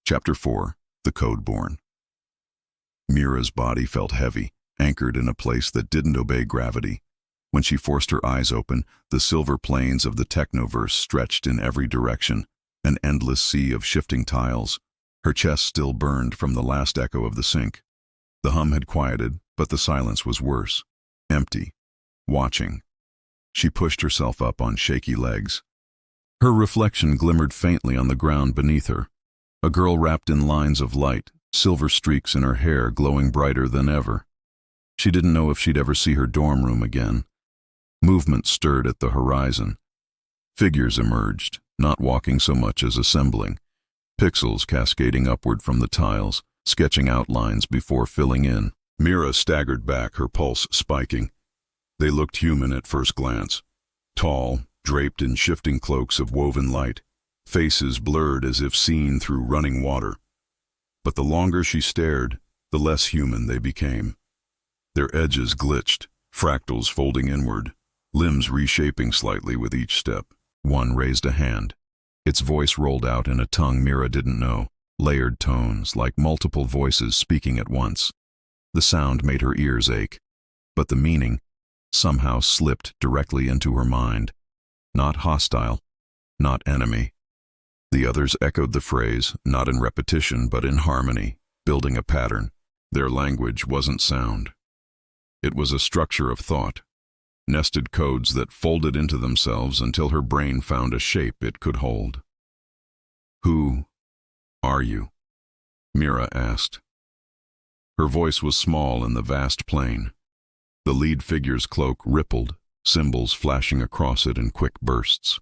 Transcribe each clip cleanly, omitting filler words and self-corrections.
Chapter 4. The Codeborn. Mira's body felt heavy, anchored in a place that didn't obey gravity. When she forced her eyes open, the silver plains of the technoverse stretched in every direction, an endless sea of shifting tiles. Her chest still burned from the last echo of the sync. The hum had quieted, but the silence was worse. Empty. Watching. She pushed herself up on shaky legs. Her reflection glimmered faintly on the ground beneath her. A girl wrapped in lines of light, silver streaks in her hair glowing brighter than ever. She didn't know if she'd ever see her dorm room again. Movement stirred at the horizon. Figures emerged, not walking so much as assembling. Pixels cascading upward from the tiles, sketching outlines before filling in. Mira staggered back, her pulse spiking. They looked human at first glance. Tall, draped in shifting cloaks of woven light, faces blurred as if seen through running water. But the longer she stared, the less human they became. Their edges glitched, fractals folding inward, limbs reshaping slightly with each step. One raised a hand. Its voice rolled out in a tongue Mira didn't know, layered tones like multiple voices speaking at once. The sound made her ears ache, but the meaning somehow slipped directly into her mind. Not hostile, not enemy. The others echoed the phrase, not in repetition but in harmony, building a pattern. Their language wasn't sound. It was a structure of thought, nested codes that folded into themselves until her brain found a shape it could hold. "Who are you?" Mira asked. Her voice was small in the vast plain. The lead figure's cloak rippled, symbols flashing across it in quick bursts.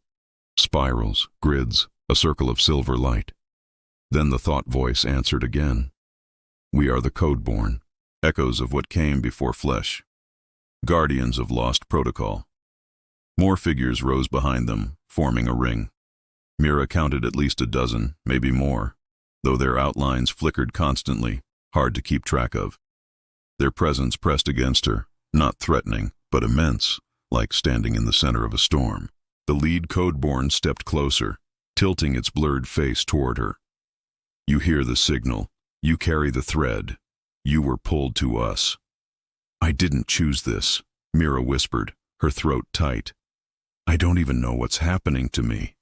Spirals, grids, a circle of silver light. Then the thought voice answered again. "We are the Codeborn, echoes of what came before flesh. Guardians of lost protocol." More figures rose behind them, forming a ring. Mira counted at least a dozen, maybe more, though their outlines flickered constantly, hard to keep track of. Their presence pressed against her, not threatening, but immense, like standing in the center of a storm. The lead Codeborn stepped closer, tilting its blurred face toward her. "You hear the signal. You carry the thread. You were pulled to us." "I didn't choose this," Mira whispered, her throat tight. "I don't even know what's happening to me."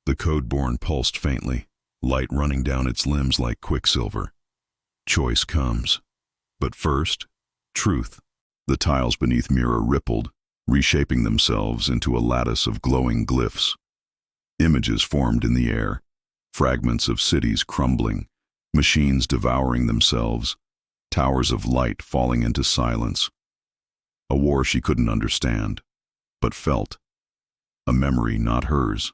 The Codeborn pulsed faintly, light running down its limbs like quicksilver. "Choice comes. But first, truth." The tiles beneath Mira rippled, reshaping themselves into a lattice of glowing glyphs. Images formed in the air, fragments of cities crumbling, machines devouring themselves, towers of light falling into silence. A war she couldn't understand, but felt. A memory not hers.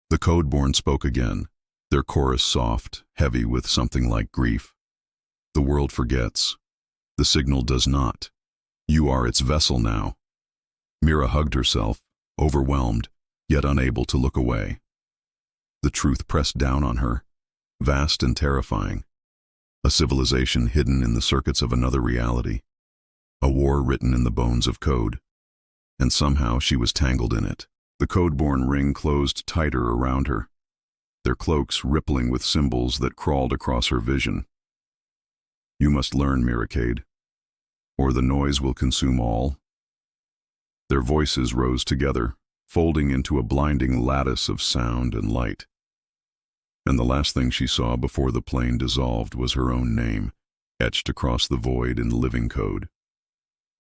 The Codeborn spoke again, their chorus soft, heavy with something like grief. "The world forgets. The signal does not. You are its vessel now." Mira hugged herself, overwhelmed, yet unable to look away. The truth pressed down on her, vast and terrifying. A civilization hidden in the circuits of another reality. A war written in the bones of code. And somehow she was tangled in it. The Codeborn ring closed tighter around her, their cloaks rippling with symbols that crawled across her vision. "You must learn, Miracade, or the noise will consume all." Their voices rose together, folding into a blinding lattice of sound and light. And the last thing she saw before the plane dissolved was her own name, etched across the void in living code.